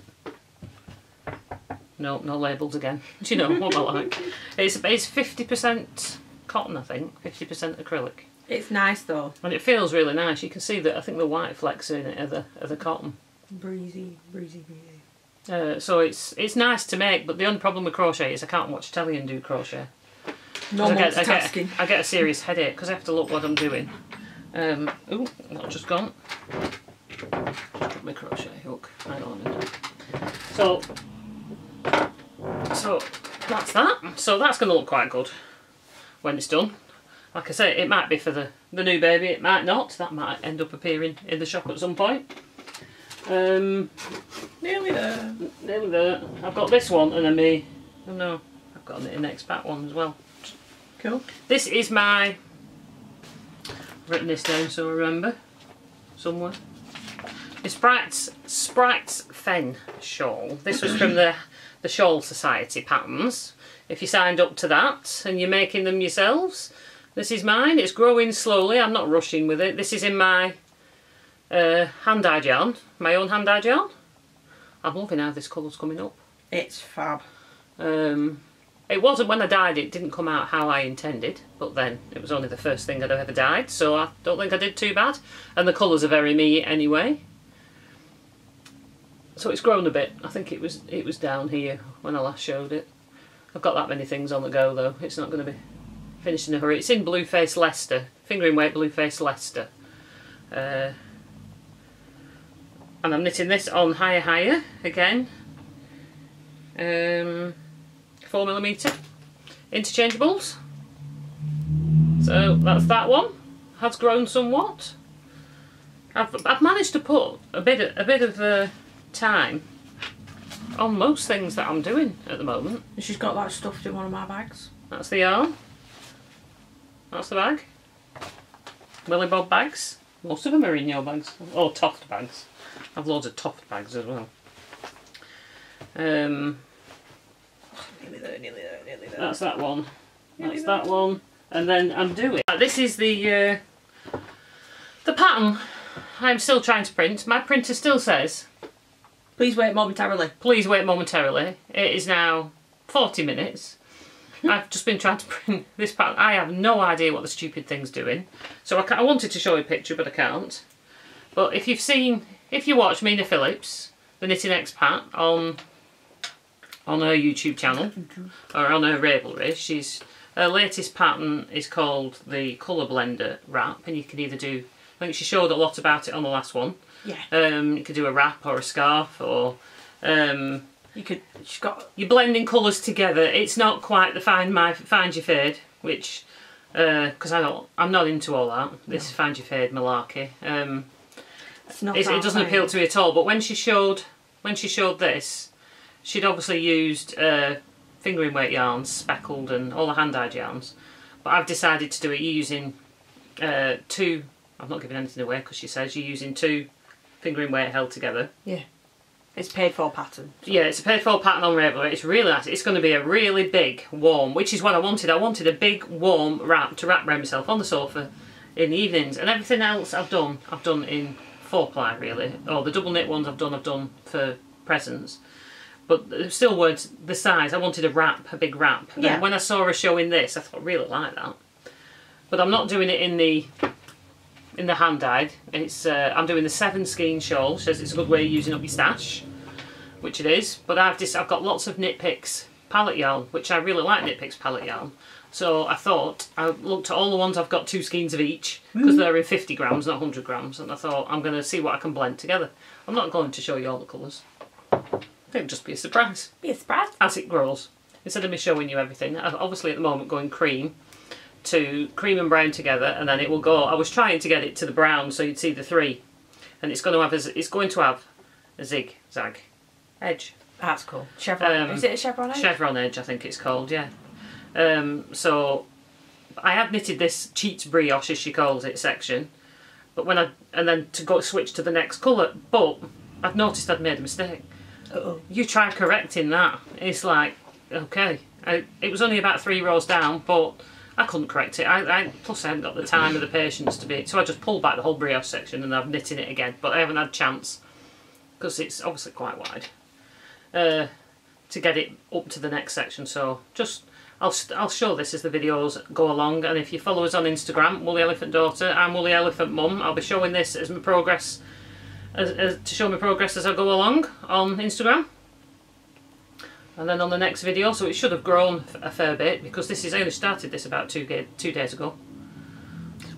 No labels again. Do you know what I like? It's 50% cotton, I think, 50% acrylic. It's nice though. And it feels really nice. You can see that I think the white flecks in it are the cotton. Breezy, breezy, breezy. So it's nice to make, but the only problem with crochet is I can't watch telly and do crochet. No multitasking. I get a serious headache because I have to look what I'm doing. Oh, not just gone. Put my crochet hook. Hang on a minute. So that's that. So that's going to look quite good when it's done. Like I say, it might be for the new baby, it might not. That might end up appearing in the shop at some point. Nearly there. Nearly there. I've got this one and then oh no, I've got a Knitting Expat one as well. Cool. This is my, I've written this down so I remember, somewhere. It's Sprite's Fen shawl. This was from the Shawl Society patterns. If you signed up to that and you're making them yourselves, this is mine. It's growing slowly. I'm not rushing with it. This is in my hand-dyed yarn, my own hand-dyed yarn. I'm loving how this colour's coming up. It's fab. It wasn't, when I dyed it, didn't come out how I intended, but then it was only the first thing I'd ever dyed, so I don't think I did too bad. And the colours are very me anyway. So it's grown a bit. I think it was down here when I last showed it. I've got that many things on the go though. It's not going to be finished in a hurry. It's in Blueface Leicester, fingering weight Blueface Leicester. And I'm knitting this on Higher again. 4mm interchangeables. So that's that one. Has grown somewhat. I've managed to put a bit of time on most things that I'm doing at the moment. She's got that stuffed in one of my bags. That's the yarn. That's the bag. Willy Bob bags. Most of them are in your bags. Or Toft bags. I've loads of Toft bags as well. Nearly there. That's that one. That's that one. And then I'm doing... This is the pattern I'm still trying to print. My printer still says... Please wait momentarily. Please wait momentarily. It is now 40 minutes. I've just been trying to print this pattern. I have no idea what the stupid thing's doing. So I wanted to show you a picture, but I can't. But if you watch Mina Phillips, the Knitting Expat, on her YouTube channel, or on her Ravelry, her latest pattern is called the Colour Blender Wrap, and you can either do, I think she showed a lot about it on the last one. Yeah. You could do a wrap or a scarf, or you're blending colours together. It's not quite the find your fade, which because I'm not into all that. This find your fade malarkey. It doesn't appeal to me at all. But when she showed this, she'd obviously used fingering weight yarns, speckled, and all the hand-dyed yarns. But I've decided to do it using two. I'm not giving anything away because she says you're using two fingering weight held together. Yeah. It's paid for pattern. So. Yeah, it's a paid for pattern on Ravelry. It's really nice. It's going to be a really big, warm, which is what I wanted. I wanted a big, warm wrap to wrap around myself on the sofa in the evenings. And everything else I've done in 4-ply really. Or the double knit ones I've done for presents. But there still weren't the size. I wanted a wrap, a big wrap. Yeah. And when I saw her showing this, I thought, I really like that. But I'm not doing it in the hand dyed. It's I'm doing the 7 skein shawl. She says it's a good way of using up your stash, which it is. But I've got lots of Knit Picks palette yarn, which I really like Knit Picks palette yarn. So I thought, I looked at all the ones I've got 2 skeins of each, because they're in 50 grams, not 100 grams, and I thought I'm going to see what I can blend together. I'm not going to show you all the colours. It'll just be a surprise. Be a surprise. As it grows. Instead of me showing you everything, I'm obviously at the moment going cream and brown together, and then it will go. I was trying to get it to the brown so you'd see the 3, and it's going to have a zigzag edge. That's cool. Chevron. Is it a chevron edge? Chevron edge, I think it's called. Yeah. So I had knitted this cheats brioche, as she calls it, section, but then to switch to the next colour, but I've noticed I'd made a mistake. You try correcting that, it's like, okay, it was only about 3 rows down, but I couldn't correct it. Plus I haven't got the time or the patience to be, so I just pulled back the whole brioche section and I've knitted it again, but I haven't had a chance, because it's obviously quite wide, to get it up to the next section. So I'll show this as the videos go along, and if you follow us on Instagram, Woolly Elephant Daughter, I'm Woolly Elephant Mum, I'll be showing this as my progress to show me progress as I go along on Instagram. And then on the next video, so it should have grown a fair bit because I only started this about 2 days ago.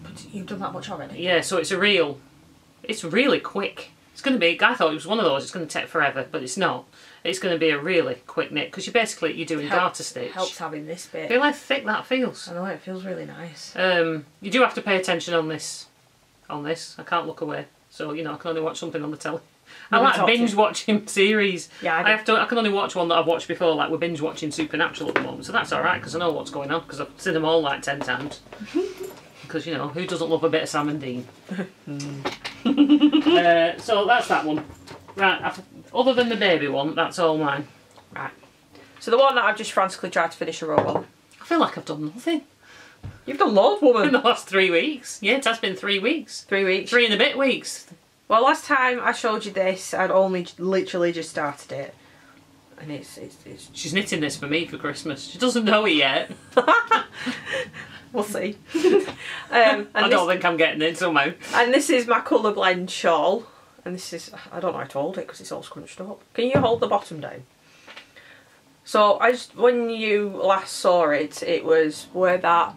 But you've done that much already? Yeah, so it's really quick. It's going to be, I thought it was one of those, it's going to take forever, but it's not. It's going to be a really quick knit because you're doing garter stitch. Helps having this bit. Feel how thick that feels. I know, it feels really nice. You do have to pay attention on this. I can't look away, so you know I can only watch something on the telly. I like binge watching series. Yeah, I can only watch one that I've watched before. Like we're binge watching Supernatural at the moment, so that's all right because I know what's going on because I've seen them all like 10 times. Because you know who doesn't love a bit of Sam and Dean? So that's that one. Right. Other than the baby one, that's all mine. Right. So the one that I've just frantically tried to finish a row on. I feel like I've done nothing. You've done loads, woman. In the last 3 weeks. Yeah, it has been 3 weeks. 3 weeks. 3 and a bit weeks. Well, last time I showed you this, I'd only literally just started it. And it's... She's knitting this for me for Christmas. She doesn't know it yet. We'll see. I don't think I'm getting it somehow. And this is my colour blend shawl. And this is... I don't know how to hold it because it's all scrunched up. Can you hold the bottom down? So, when you last saw it, it was where that...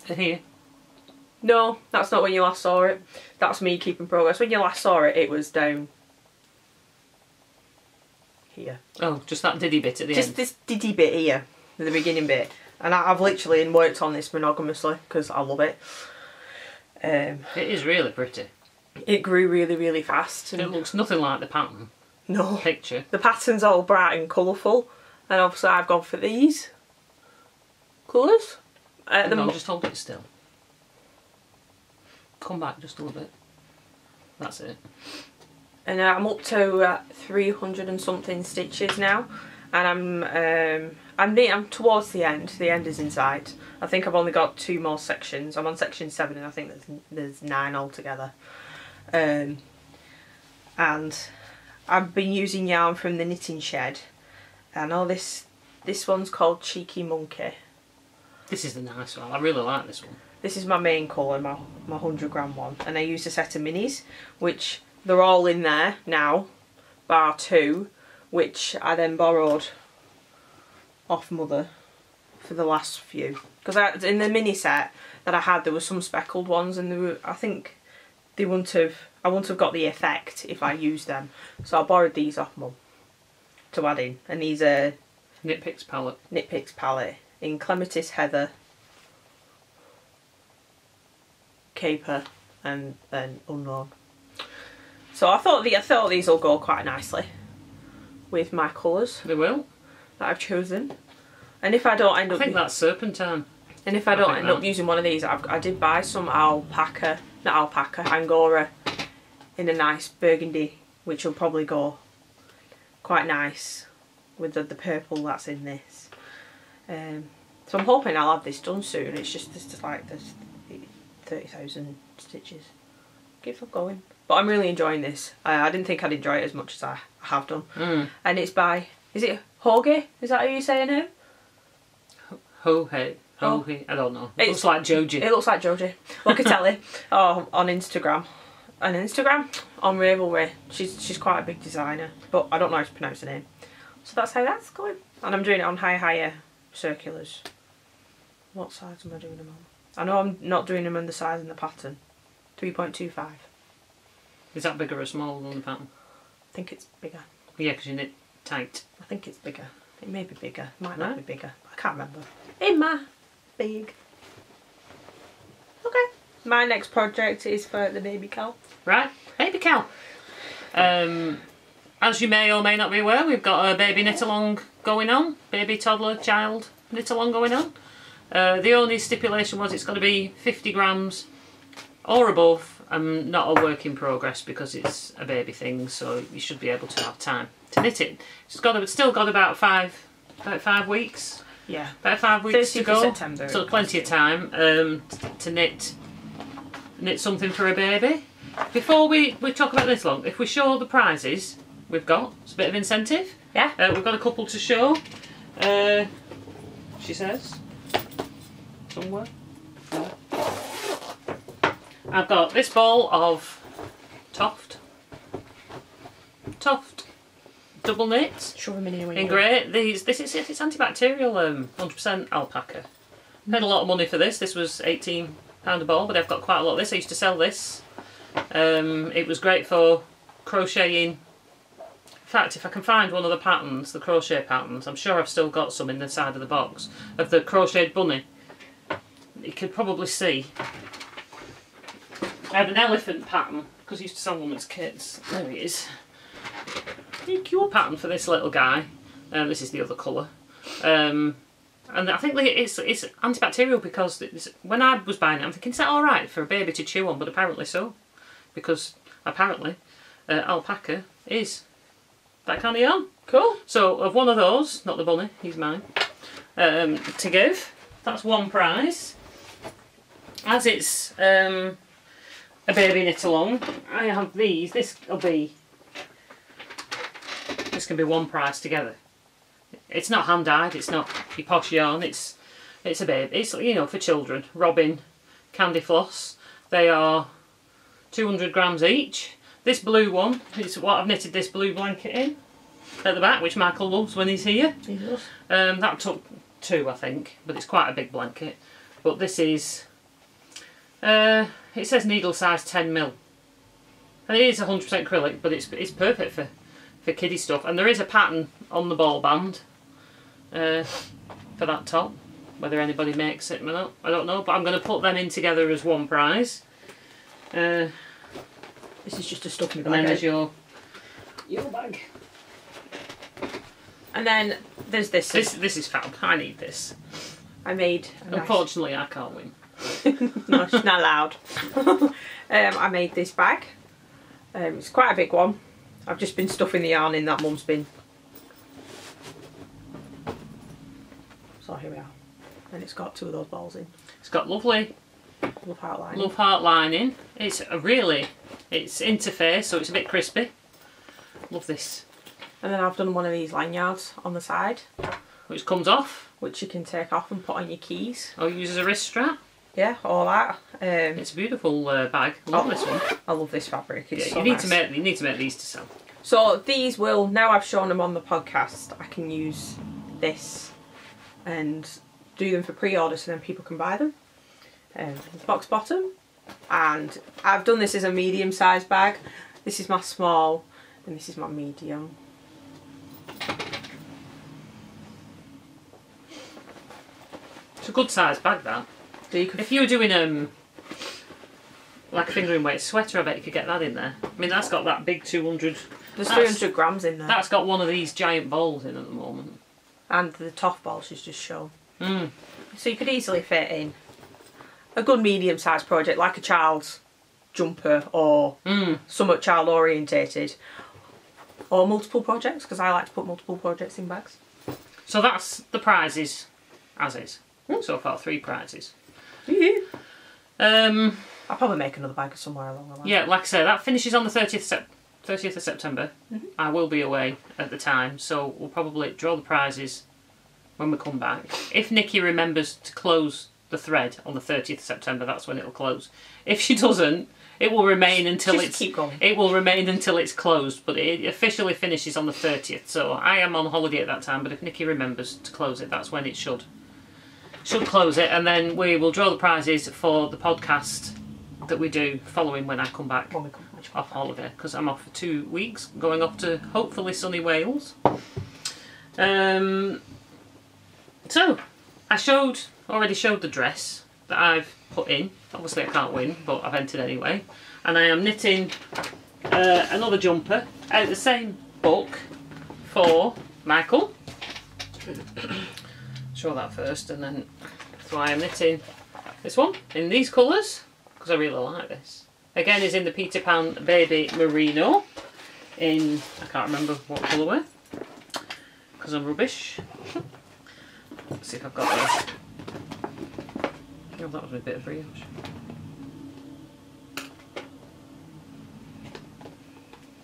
Here. No, that's not when you last saw it. That's me keeping progress. When you last saw it, it was down here. Oh, just that diddy bit at the end. Just this diddy bit here, the beginning bit. And I've literally worked on this monogamously because I love it. It is really pretty. It grew really, really fast. And it looks nothing like the pattern. No. Picture. The pattern's all bright and colourful. And obviously I've gone for these colours. No, just hold it still. Come back just a little bit. That's it. And I'm up to 300 and something stitches now, and I'm towards the end. The end is in sight. I think I've only got 2 more sections. I'm on section 7, and I think there's 9 altogether. And I've been using yarn from the Knitting Shed. I know this one's called Cheeky Monkey. This is the nice one. I really like this one. This is my main colour, my 100g one, and I used a set of minis, which they're all in there now, bar 2, which I then borrowed off Mother for the last few. Because in the mini set that I had, there were some speckled ones, and I think I wouldn't have got the effect if I used them. So I borrowed these off Mum to add in, and these are Knit Picks palette. Knit Picks palette in Clematis Heather, Caper and Unknown. So I thought these will go quite nicely with my colours. They will. That I've chosen. And if I don't end up... I think that's Serpentine. And if I don't end up using one of these, I did buy some Angora in a nice burgundy, which will probably go quite nice with the purple that's in this. So I'm hoping I'll have this done soon. It's just like this 30,000 stitches. Keeps on going. But I'm really enjoying this. I didn't think I'd enjoy it as much as I have done. And it's by, is it Hoagie? Is that how you say her name? Hoagie. I don't know. It looks like Joji. It looks like Joji. Locatelli. Oh, on Instagram. On Instagram? On Ravelry. She's quite a big designer. But I don't know how to pronounce her name. So that's how that's going. And I'm doing it on higher circulars. What size am I doing them on? I know I'm not doing them on the size in the pattern. 3.25. Is that bigger or smaller than the pattern? I think it's bigger. Yeah, because you knit tight. I think it's bigger. It may be bigger. It might not be bigger. I can't remember. It might big. Okay. My next project is for the baby cow. Right, baby cow. As you may or may not be aware, we've got a baby knit along going on. Baby, toddler, child knit along going on. The only stipulation was it's got to be 50 grams or above. Not a work in progress because it's a baby thing, so you should be able to have time to knit it. It's still got about 5 weeks. Yeah. About 5 weeks to go. September. So plenty of time to knit something for a baby. Before we talk about this long, if we show the prizes we've got, it's a bit of incentive. Yeah. We've got a couple to show. She says. Somewhere. No. I've got this ball of Toft. Double knit. Shove them in here. In grey. It's antibacterial, 100% alpaca. Paid a lot of money for this. This was £18 a ball, but I've got quite a lot of this. I used to sell this. It was great for crocheting. In fact, if I can find one of the patterns, the crochet patterns, I'm sure I've still got some in the side of the box, of the crocheted bunny. You could probably see. I had an elephant pattern, because I used to sell women's kits. There he is. A cute pattern for this little guy. This is the other colour. And I think it's antibacterial because when I was buying it, I'm thinking, is that alright for a baby to chew on? But apparently so. Because apparently alpaca is that kind of yarn. Cool. So of one of those, not the bunny, he's mine, to give. That's one prize. As it's a baby knit along, I have these. This can be one prize together. It's not hand dyed. It's not your posh yarn. It's a baby. It's, you know, for children. Robin candy floss. They are 200 grams each. This blue one is what I've knitted this blue blanket in at the back, which Michael loves when he's here. He does. That took 2, I think, but it's quite a big blanket. But this is, it says needle size 10mm, and it is 100% acrylic, but it's perfect for kiddie stuff. And there is a pattern on the ball band for that top. Whether anybody makes it or not, I don't know. But I'm going to put them in together as one prize. This is just a stuffing bag. And then there's your bag. And then there's this. This is fab. I need this. I made. Unfortunately, I can't win. No, she's not allowed. I made this bag. It's quite a big one. I've just been stuffing the yarn in that mum's bin. So here we are. And it's got 2 of those balls in. It's got lovely love heart lining. Love heart lining. It's interface, so it's a bit crispy. Love this. And then I've done one of these lanyards on the side, which comes off, which you can take off and put on your keys. Or use as a wrist strap. Yeah, all that. It's a beautiful bag. I love this one. I love this fabric. It's so you need nice. to make these to sell. So these will, now I've shown them on the podcast, I can use this and do them for pre-order so then people can buy them. Box bottom, and I've done this as a medium sized bag. This is my small and this is my medium. It's a good sized bag, that. If you were doing like a fingering weight sweater, I bet you could get that in there. I mean, that's got that big 200. There's 300 grams in there. That's got one of these giant balls in at the moment. And the top ball she's just shown. So you could easily fit in a good medium sized project, like a child's jumper or somewhat child orientated, or multiple projects, because I like to put multiple projects in bags. So that's the prizes as is. So far 3 prizes. I'll probably make another bag somewhere along the line. Yeah, like I say, that finishes on the 30th of September. I will be away at the time, so we'll probably draw the prizes when we come back. If Nikki remembers to close the thread on the 30th of September, that's when it'll close. If she doesn't, it will remain until it will remain until it's closed, but it officially finishes on the 30th. So I am on holiday at that time, but if Nikki remembers to close it, that's when it should close it, and then we will draw the prizes for the podcast that we do following when I come back off holiday, because I'm off for 2 weeks, going off to hopefully sunny Wales. So I already showed the dress that I've put in. Obviously I can't win, but I've entered anyway. And I am knitting another jumper out of the same book for Michael. Show that first, and then that's why I'm knitting this one in these colours, because I really like this. Again, is in the Peter Pan Baby Merino in, I can't remember what colourway because I'm rubbish. Let's see if I've got this. Oh, that was a bit of brioche.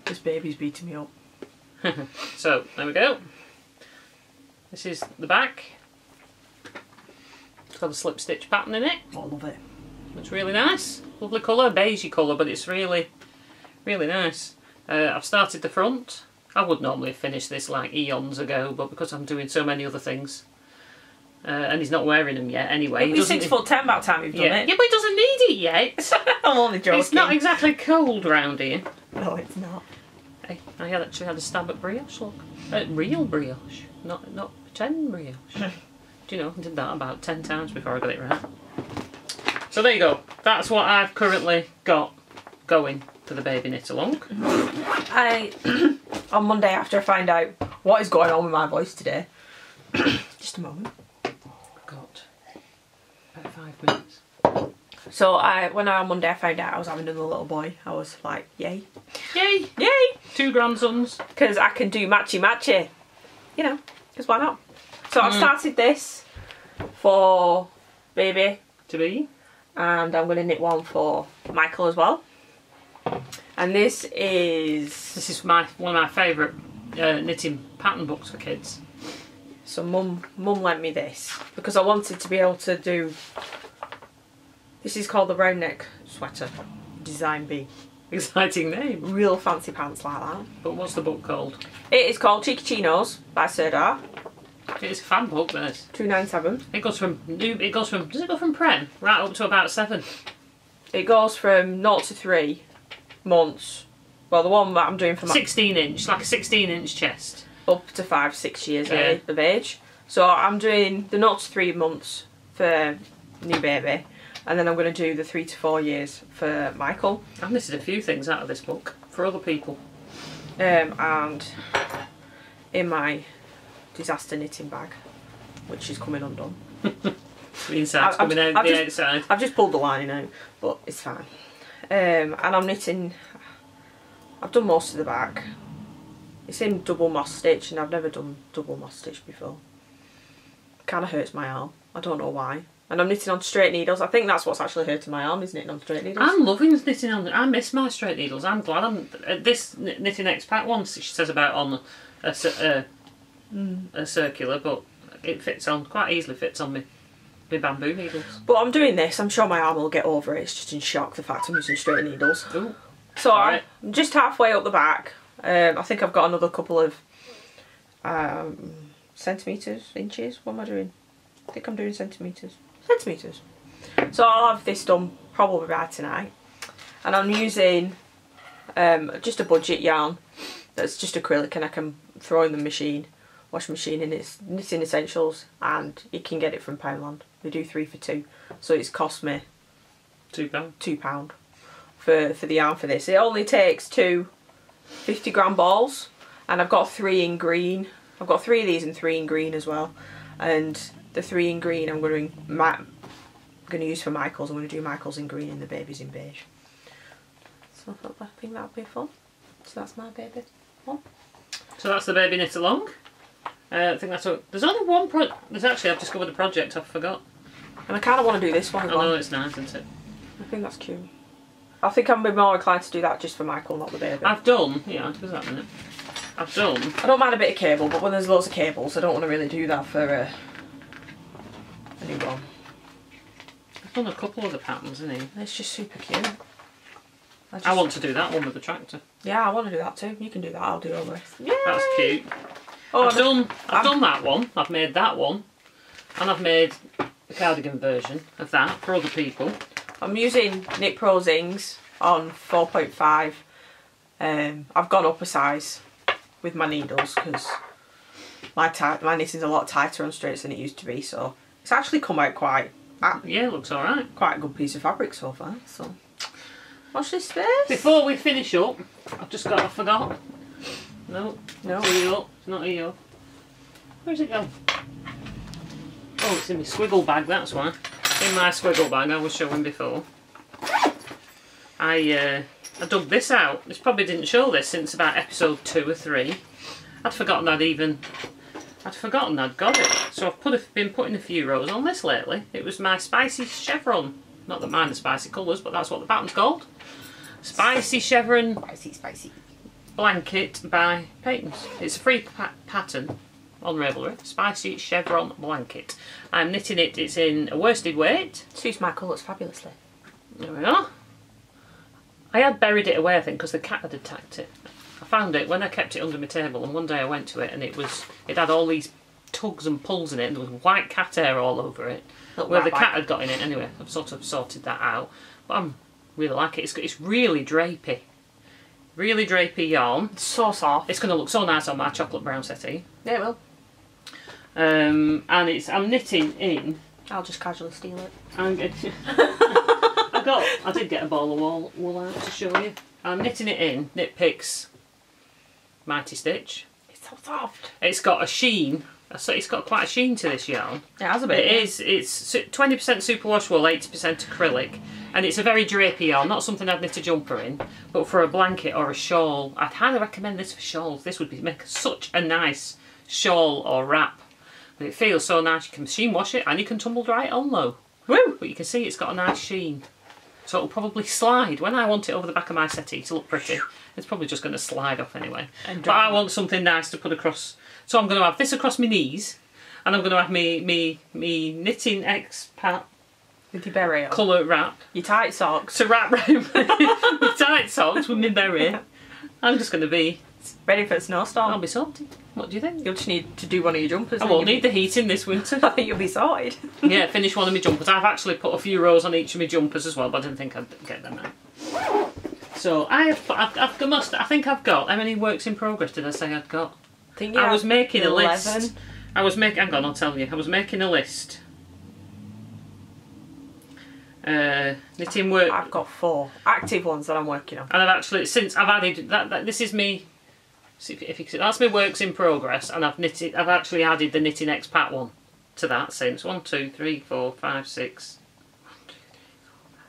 This baby's beating me up. So there we go. This is the back. It's got a slip stitch pattern in it. I love it. It's really nice. Lovely colour, beigey colour, but it's really really nice. I've started the front. I would normally finish this like eons ago, but because I'm doing so many other things, and he's not wearing them yet anyway. He'll be 6'10" by the time you've done it. Yeah, but he doesn't need it yet. I'm only joking. It's not exactly cold round here. No, it's not. Hey, I actually had a stab at brioche, look. Real brioche, not pretend brioche. Do you know, I did that about 10 times before I got it right. So there you go. That's what I've currently got going for the baby knit along. On Monday, after I find out what is going on with my voice today, just a moment. I've got about 5 minutes. So when on Monday I found out I was having another little boy, I was like, yay. Yay! Yay! 2 grandsons. Because I can do matchy. You know, because why not? So I've started this for baby To be. and I'm going to knit one for Michael as well. And this is one of my favourite knitting pattern books for kids. So mum lent me this because I wanted to be able to do. This is called the round neck sweater, Design B. Exciting name. Real fancy pants like that. But what's the book called? It is called Cheeky Chinos by Serdar. It's a fan book, this. 297. It goes from does it go from Prem right up to about 7? It goes from 0 to 3 months. Well, the one that I'm doing for my 16-inch, like a 16-inch chest. Up to 5-6 years of age. So I'm doing the 0 to 3 months for new baby, and then I'm going to do the 3 to 4 years for Michael. I've knitted a few things out of this book for other people. And in my disaster knitting bag, which is coming undone. The inside's coming out the outside. I've just pulled the lining out, but it's fine. And I'm knitting. I've done most of the back. It's in double moss stitch, and I've never done double moss stitch before. Kind of hurts my arm. I don't know why. And I'm knitting on straight needles. I think that's what's actually hurting my arm, is knitting on straight needles. I'm loving knitting on. I miss my straight needles. I'm glad I'm. This Knitting Expat one, she says about on a circular, but it fits on quite easily. Fits on me. With bamboo needles. But I'm doing this. I'm sure my arm will get over it. It's just in shock the fact I'm using straight needles. Ooh. So I'm just halfway up the back. I think I've got another couple of centimetres, inches. What am I doing? I think I'm doing centimetres. Centimetres. So I'll have this done probably by tonight. And I'm using just a budget yarn that's just acrylic, and I can throw in the machine, washing machine, and it's Knitting Essentials, and you can get it from Poundland. They do 3 for 2, so it's cost me £2 for the yarn for this. It only takes 2 50-gram balls, and I've got 3 in green. I've got 3 of these and 3 in green as well. And the 3 in green I'm going to use for Michael's. I'm going to do Michael's in green and the baby's in beige. So I think that'll be fun. So that's my baby one. So that's the baby knit along. I think that's all. There's only one there's actually, I've discovered a project I forgot. And I kind of want to do this one as well. I know, it's nice, isn't it? I think that's cute. I think I'm more inclined to do that just for Michael, not the baby. I've done, does that minute? I've done. I don't mind a bit of cable, but when there's loads of cables, I don't want to really do that for a new one. I've done a couple of the patterns, isn't it? It's just super cute. I want to do that one with the tractor. Yeah, I want to do that too. You can do that, I'll do all the rest. Yay! That's cute. Oh, I've done that one. I've made that one. And I've made the cardigan version of that for other people. I'm using Knit Pro Zings on 4.5. I've gone up a size with my needles because my knitting's a lot tighter on straights than it used to be, so it's actually come out quite it looks alright. Quite a good piece of fabric so far. So watch this space. Before we finish up, I forgot. No. It's not here. Where's it gone? Oh, it's in my squiggle bag, that's why. In my squiggle bag I was showing before. I dug this out. This probably didn't show this since about episode 2 or 3. I'd forgotten I'd got it. So I've been putting a few rows on this lately. It was my Spicy Chevron. Not that mine are spicy colours, but that's what the pattern's called. Spicy Chevron. Spicy. Blanket by Peyton's. It's a free pattern on Ravelry. Spicy Chevron Blanket. I'm knitting it. It's in a worsted weight. Suits my colours fabulously. There we are. I had buried it away, I think, because the cat had attacked it. I found it when I kept it under my table, and one day I went to it and it had all these tugs and pulls in it, and there was white cat hair all over it. Where the cat had got in it. Anyway, I've sort of sorted that out. But I really like it. It's really drapey. Really drapey yarn. It's so soft. It's going to look so nice on my chocolate brown settee. Yeah, it will. And I'm knitting in. I'll just casually steal it. I did get a ball of wool out to show you. I'm knitting it in Knit Picks Mighty Stitch. It's so soft. It's got a sheen. So it's got quite a sheen to this yarn. It has a bit. It's 20% superwash wool, 80% acrylic, and it's a very drapey yarn. Not something I'd knit a jumper in, but for a blanket or a shawl, I'd highly recommend this for shawls. This would make such a nice shawl or wrap. But it feels so nice. You can machine wash it and you can tumble dry it on low. Woo! But you can see it's got a nice sheen. So it'll probably slide. When I want it over the back of my settee to look pretty, it's probably just going to slide off anyway. But I want something nice to put across. So I'm going to have this across my knees, and I'm going to have me knitting expat with your berry on. Colour wrap. Your tight socks. To wrap round my tight socks with my berry. I'm just going to be ready for a snowstorm. I'll be sorted. What do you think? You'll just need to do one of your jumpers. I won't need the heating this winter. I think you'll be sorted. Yeah, finish one of my jumpers. I've actually put a few rows on each of my jumpers as well, but I didn't think I'd get them out. So I think I've got. How many works in progress did I say I'd got? I was making 11. A list. Hang on, I'll tell you. I was making a list. Knitting work. I've got 4 active ones that I'm working on. And I've actually, since I've added that this is me. If you can see, that's my works in progress, and I've actually added the knitting expat one to that since 1, 2, 3, 4, 5, 6,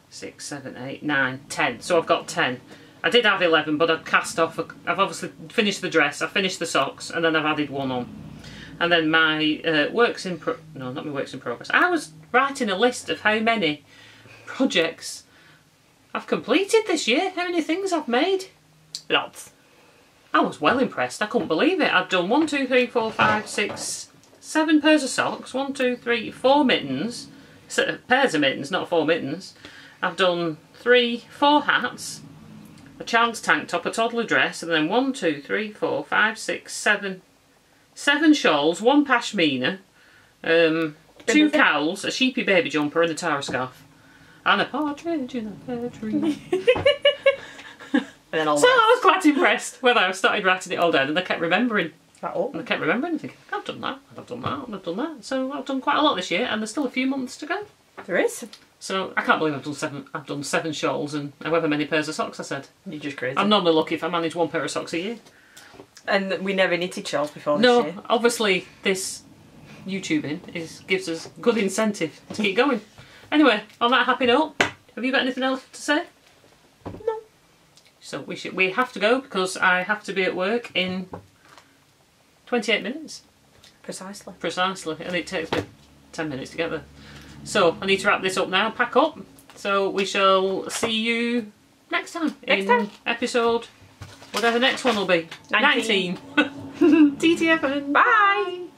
6, 7, 8, 9, 10. So I've got 10. I did have 11, but I've cast off. I've obviously finished the dress. I've finished the socks, and then I've added one on. And then my works in no, not my works in progress. I was writing a list of how many projects I've completed this year. How many things I've made. Lots. I was well impressed. I couldn't believe it. I've done 1, 2, 3, 4, 5, 6, 7 pairs of socks. 1, 2, 3, 4 mittens. Pairs of mittens, not 4 mittens. I've done 3, 4 hats. A child's tank top, a toddler dress, and then 1, 2, 3, 4, 5, 6, 7 shawls, 1 pashmina, 2 cowls, a sheepy baby jumper, and a tara scarf, and a partridge in a pear tree. So I was quite impressed when I started writing it all down, and I kept remembering. And I kept remembering, and thinking, I've done that, and I've done that, and I've done that. So I've done quite a lot this year, and there's still a few months to go. There is. So I can't believe I've done 7 shawls and however many pairs of socks I said. You're just crazy. I'm normally lucky if I manage 1 pair of socks a year. And we never knitted shawls before this year. No, obviously this YouTubing gives us good incentive to keep going. Anyway, on that happy note, have you got anything else to say? No. So we have to go because I have to be at work in 28 minutes. Precisely. Precisely, and it takes me 10 minutes to get there. So I need to wrap this up now, pack up. So we shall see you next time. In episode, whatever the next one will be. 19. TTFN. Bye.